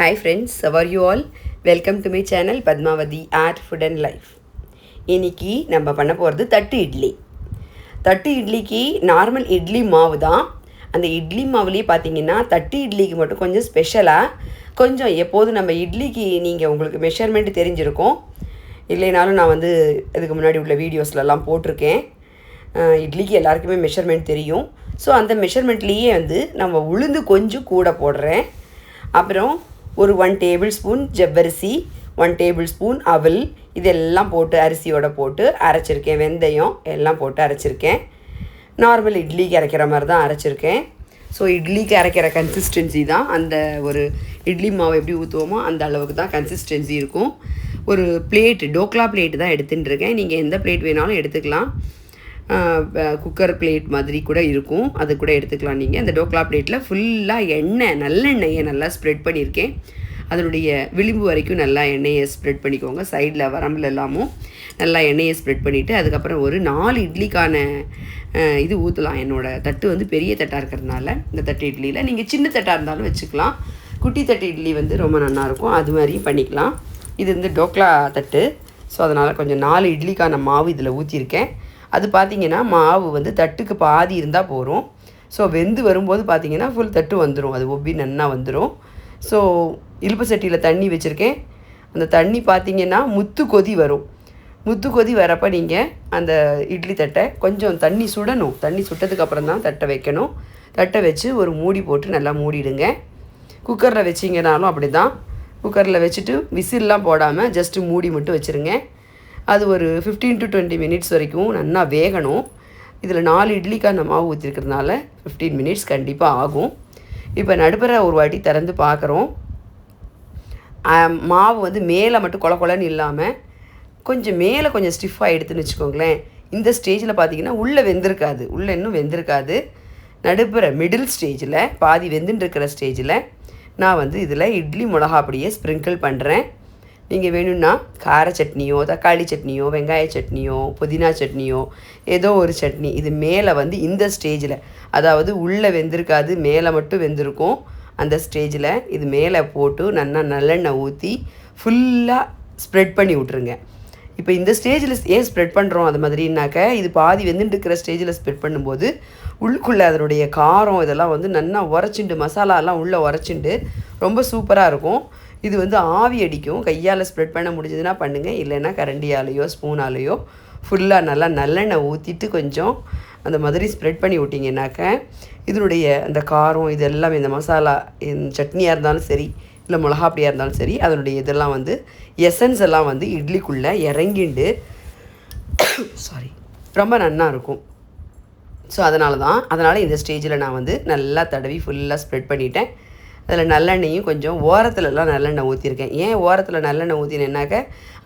Hi friends, how are you all? Welcome to my channel Padmavati Art Food and Life. இன்னைக்கு நம்ம பண்ண போகிறது தட்டு இட்லி. தட்டு இட்லிக்கு நார்மல் இட்லி மாவு தான். அந்த இட்லி மாவுலேயே பார்த்தீங்கன்னா தட்டு இட்லிக்கு மட்டும் கொஞ்சம் ஸ்பெஷலாக கொஞ்சம் எப்போதும் நம்ம இட்லிக்கு நீங்கள் உங்களுக்கு மெஷர்மெண்ட் தெரிஞ்சிருக்கும். இல்லைனாலும் நான் இதுக்கு முன்னாடி உள்ள வீடியோஸ்லலாம் போட்டிருக்கேன். இட்லிக்கு எல்லாருக்குமே மெஷர்மெண்ட் தெரியும். ஸோ அந்த மெஷர்மெண்ட்லேயே நம்ம உளுந்து கொஞ்சம் கூட போடுறேன். அப்புறம் ஒரு 1 டேபிள் ஸ்பூன் ஜவ்வரிசி, 1 டேபிள் ஸ்பூன் அவல், இதெல்லாம் போட்டு அரிசியோடு போட்டு அரைச்சிருக்கேன். வெந்தயம் எல்லாம் போட்டு அரைச்சிருக்கேன். நார்மல் இட்லிக்கு அரைக்கிற மாதிரி தான் அரைச்சிருக்கேன். ஸோ இட்லிக்கு அரைக்கிற கன்சிஸ்டன்சி தான் அந்த ஒரு இட்லி மாவு எப்படி ஊற்றுவோமோ அந்த அளவுக்கு தான் கன்சிஸ்டன்சி இருக்கும். ஒரு பிளேட்டு டோக்லா பிளேட்டு தான் எடுத்துகிட்டு இருக்கேன். நீங்கள் எந்த பிளேட் வேணாலும் எடுத்துக்கலாம். குக்கர் பிளேட் மாதிரி கூட இருக்கும், அது கூட எடுத்துக்கலாம் நீங்கள். அந்த டோக்லா பிளேட்டில் ஃபுல்லாக நல்லெண்ணெயை நல்லா ஸ்ப்ரெட் பண்ணியிருக்கேன். அதனுடைய விளிம்பு வரைக்கும் நல்லா எண்ணெயை ஸ்ப்ரெட் பண்ணிக்கோங்க. சைடில் வரம்பில் எல்லாமும் நல்லா எண்ணெயை ஸ்ப்ரெட் பண்ணிவிட்டு அதுக்கப்புறம் ஒரு 4 இட்லிக்கான இது ஊற்றலாம். என்னோடய தட்டு பெரிய தட்டாக இருக்கிறதுனால இந்த தட்டு இட்லியில் நீங்கள் சின்ன தட்டாக இருந்தாலும் வச்சுக்கலாம். குட்டி தட்டு இட்லி ரொம்ப நல்லாயிருக்கும், அது மாதிரியும் பண்ணிக்கலாம். இது டோக்லா தட்டு. ஸோ அதனால் கொஞ்சம் 4 இட்லிக்கான மாவு இதில் ஊற்றிருக்கேன். அது பார்த்திங்கன்னா மாவு தட்டுக்கு பாதி இருந்தால் போகிறோம். ஸோ வெந்து வரும்போது பார்த்திங்கன்னா ஃபுல் தட்டு வந்துடும், அது ஒப்பி நன்னா வந்துடும். ஸோ இழுப்பு சட்டியில் தண்ணி வச்சுருக்கேன். அந்த தண்ணி பார்த்திங்கன்னா முத்து கொதி வரும். முத்து கொதி வரப்போ நீங்கள் அந்த இட்லி தட்டை கொஞ்சம் தண்ணி சுடணும். தண்ணி சுட்டதுக்கப்புறம் தான் தட்டை வைக்கணும். தட்டை வச்சு ஒரு மூடி போட்டு நல்லா மூடிடுங்க. குக்கரில் வச்சிங்கனாலும் அப்படி தான். குக்கரில் வச்சுட்டு விசில்லாம் போடாமல் ஜஸ்ட்டு மூடி மட்டும் வச்சுருங்க. அது ஒரு 15 to 20 மினிட்ஸ் வரைக்கும் நல்லா வேகணும். இதில் 4 இட்லிக்கான மாவு ஊற்றிருக்கிறதுனால 15 மினிட்ஸ் கண்டிப்பாக ஆகும். இப்போ நடுப்புற ஒரு வாட்டி திறந்து பார்க்குறோம். மாவு மேலே மட்டும் கொலன்னு இல்லாமல் கொஞ்சம் மேலே கொஞ்சம் ஸ்டிஃபாக எடுத்துன்னு வச்சுக்கோங்களேன். இந்த ஸ்டேஜில் பார்த்திங்கன்னா உள்ளே வெந்திருக்காது, உள்ளே இன்னும் வெந்திருக்காது. நடுப்புற மிடில் ஸ்டேஜில் பாதி வெந்துன்னு இருக்கிற ஸ்டேஜில் நான் இதில் இட்லி மிளகா அப்படியே ஸ்ப்ரிங்கிள் பண்ணுறேன். நீங்கள் வேணும்னா கார சட்னியோ, தக்காளி சட்னியோ, வெங்காய சட்னியோ, புதினா சட்னியோ, ஏதோ ஒரு சட்னி இது மேலே இந்த ஸ்டேஜில், அதாவது உள்ளே வெந்திருக்காது மேலே மட்டும் வெந்திருக்கும், அந்த ஸ்டேஜில் இது மேலே போட்டு நல்லெண்ணெய் ஊற்றி ஃபுல்லாக ஸ்ப்ரெட் பண்ணி விட்ருங்க. இப்போ இந்த ஸ்டேஜில் ஏன் ஸ்ப்ரெட் பண்ணுறோம் அது மாதிரினாக்க, இது பாதி வெந்துட்டு இருக்கிற ஸ்டேஜில் ஸ்ப்ரெட் பண்ணும்போது உள்ளுக்குள்ளே அதனுடைய காரம் இதெல்லாம் நல்லா உரைச்சிண்டு, மசாலாலாம் உள்ளே உரைச்சிண்டு ரொம்ப சூப்பராக இருக்கும். இது ஆவி அடிக்கும். கையால் ஸ்ப்ரெட் பண்ண முடிஞ்சதுன்னா பண்ணுங்கள், இல்லைன்னா கரண்டியாலேயோ ஸ்பூனாலேயோ ஃபுல்லாக நல்லா நல்லெண்ணெய் ஊற்றிட்டு கொஞ்சம் அந்த மாதிரி ஸ்ப்ரெட் பண்ணி விட்டிங்கனாக்க இதனுடைய அந்த காரம் இது எல்லாமே இந்த மசாலா சட்னியாக இருந்தாலும் சரி, இல்லை மிளகா அப்படியாக இருந்தாலும் சரி, அதனுடைய இதெல்லாம் எசன்ஸ் எல்லாம் இட்லிக்குள்ளே இறங்கிண்டு ரொம்ப நல்லா இருக்கும். ஸோ அதனால் இந்த ஸ்டேஜில் நான் நல்லா தடவி ஃபுல்லாக ஸ்ப்ரெட் பண்ணிட்டேன். அதில் நல்லெண்ணெயும் கொஞ்சம் ஓரத்துலலாம் நல்லெண்ணெய் ஊற்றிருக்கேன். ஏன் ஓரத்தில் நல்லெண்ணெய் ஊற்றினேன்னாக்க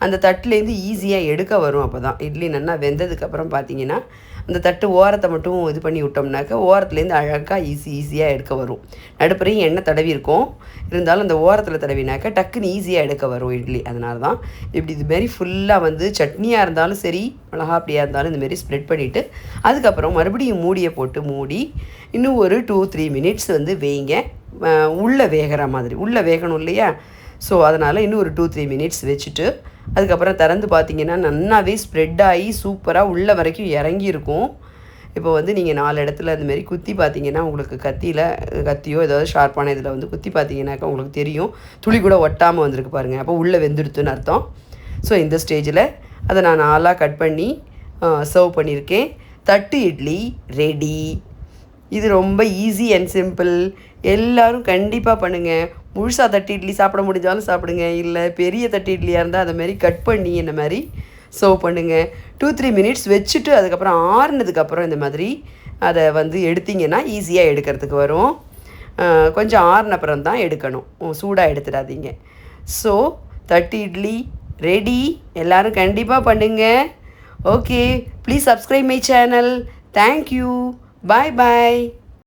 அந்த தட்டுலேருந்து ஈஸியாக எடுக்க வரும். அப்போ தான் இட்லி நல்லா வெந்ததுக்கப்புறம் பார்த்திங்கன்னா அந்த தட்டு ஓரத்தை மட்டும் இது பண்ணி விட்டோம்னாக்க ஓரத்துலேருந்து அழகாக ஈஸியாக எடுக்க வரும். நடுப்புறையும் எண்ணெய் தடவி இருக்கும், இருந்தாலும் அந்த ஓரத்தில் தடவினாக்க டக்குன்னு ஈஸியாக எடுக்க வரும் இட்லி. அதனால தான் இப்படி இதுமாரி ஃபுல்லாக சட்னியாக இருந்தாலும் சரி, மிளகா அப்படியாக இருந்தாலும் இந்தமாரி ஸ்ப்ரெட் பண்ணிவிட்டு அதுக்கப்புறம் மறுபடியும் மூடியை போட்டு மூடி இன்னும் ஒரு 2-3 மினிட்ஸ் வேய்ங்க. உள்ளே வேகிற மாதிரி, உள்ளே வேகணும் இல்லையா? ஸோ அதனால் இன்னும் ஒரு 2-3 மினிட்ஸ் வச்சுட்டு அதுக்கப்புறம் திறந்து பார்த்திங்கன்னா நல்லாவே ஸ்ப்ரெட் ஆகி சூப்பராக உள்ளே வரைக்கும் இறங்கியிருக்கும். இப்போ நீங்கள் 4 இடத்துல அதுமாரி குத்தி பார்த்திங்கன்னா உங்களுக்கு கத்தியோ ஏதாவது ஷார்ப்பான இதில் குத்தி பார்த்திங்கனாக்கா உங்களுக்கு தெரியும், துளி கூட ஒட்டாமல் வந்திருக்கு பாருங்கள். அப்போ உள்ளே வெந்துடுத்துன்னு அர்த்தம். ஸோ இந்த ஸ்டேஜில் அதை நான் 4ஆக கட் பண்ணி சர்வ் பண்ணியிருக்கேன். தட்டு இட்லி ரெடி. இது ரொம்ப ஈஸி அண்ட் சிம்பிள். எல்லோரும் கண்டிப்பாக பண்ணுங்கள். முழுசாக தட்டு இட்லி சாப்பிட முடிஞ்சாலும் சாப்பிடுங்க, இல்லை பெரிய தட்டு இட்லியாக இருந்தால் அதை மாதிரி கட் பண்ணி இந்த மாதிரி சர்வ் பண்ணுங்கள். 2-3 மினிட்ஸ் வச்சுட்டு அதுக்கப்புறம் ஆறுனதுக்கப்புறம் இந்த மாதிரி அதை எடுத்திங்கன்னா ஈஸியாக எடுக்கிறதுக்கு வரும். கொஞ்சம் ஆறுனப்புறம் தான் எடுக்கணும், சூடாக எடுத்துடாதீங்க. ஸோ தட்டு இட்லி ரெடி. எல்லோரும் கண்டிப்பாக பண்ணுங்கள். Okay, please subscribe my channel. Thank you. Bye bye.